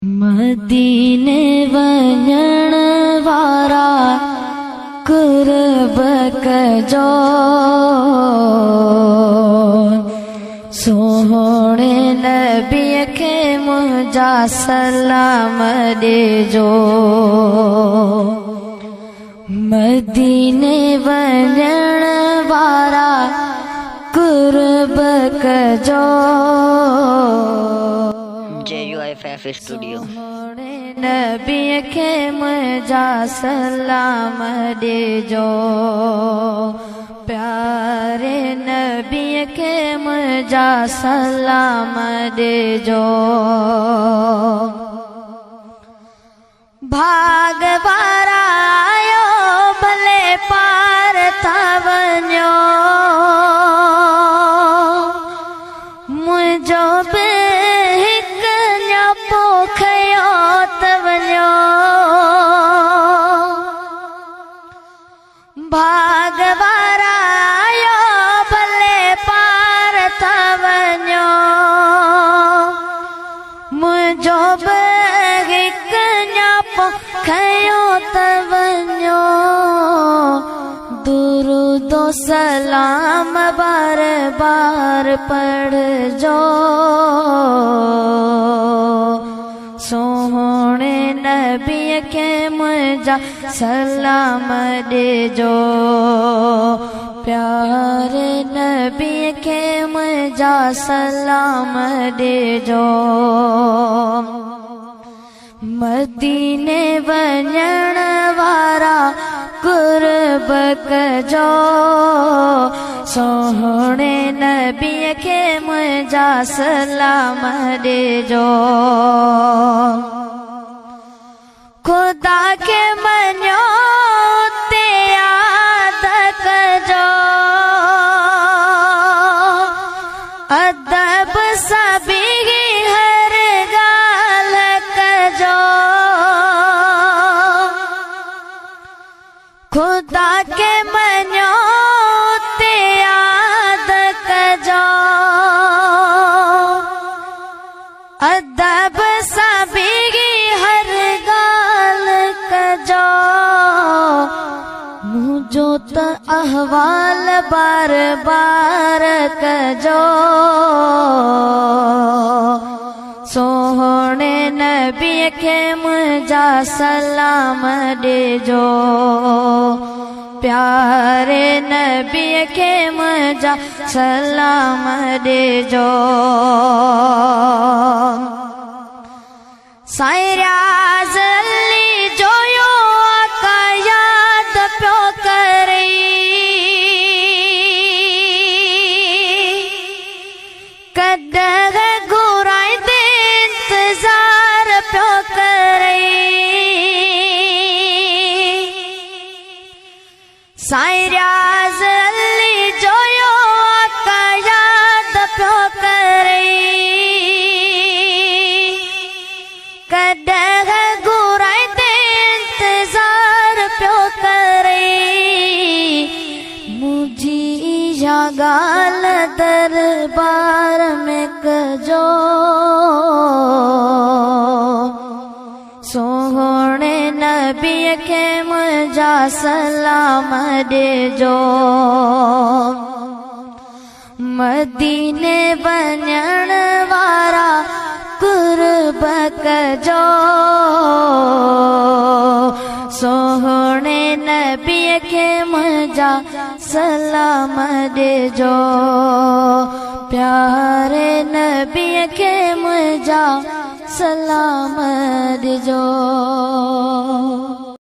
मदीने वञण वारा कुर्ब कजो सोहणे नबीअ खे मुंहिंजा सलाम ॾिजो। मदीने वञण वारा कुर्ब कजो JUIFF स्टूडियो। नबीअ खे मुंहिंजा सलाम ॾिजो, प्यारे नबीअ खे मुंहिंजा सलाम ॾिजो। भाग वारा आयो भले पार था वञो, मुंहिंजो बि हिकु न्यापो खयो त वञो। भाग वारा आयो भले पार था वञो, मुंहिंजो बि हिकु न्यापो खयो त वञो। दुरूदो सलाम बार बार पढ़जो, सोहणे नबीअ खे मुंहिंजा सलाम ॾिजो, प्यारे नबीअ खे मुंहिंजा सलाम ॾिजो। मदीने वञण वारा कुर्ब कजो, सोहणे नबीअ खे मुंहिंजा सलाम ॾिजो। ख़ुदा खे मञो ते याद कजो, अदब सां बीही हर ॻाल्हि कजो। ख़ुदा खे मञो ते याद कजो, अदब सां बीही हर ॻाल्हि कजो। मुंहिंजो त अहवाल बार बार कजो, सोहणे नबीअ खे मुंहिंजा सलाम ॾिजो, प्यारे नबीअ खे मुंहिंजा सलाम ॾिजो। साईं रियाज़ अली जोयो आका याद पियो करे, कॾहिं घुराईंदे इंतज़ार पियो करे। साईं रियाज़ अली जोयो आका याद पियो करे, कॾहिं घुराईंदे इंतज़ार पियो करे। मुंहिंजी इहा ॻाल्हि दरबार में कजो, सोहणे नबीअ खे मुंहिंजा सलाम ॾिजो। मदीने वञण वारा कुर्ब कजो, सोहणे नबीअ खे मुंहिंजा सलाम ॾिजो, प्यारे नबीअ खे मुंहिंजा सलाम ॾिजो।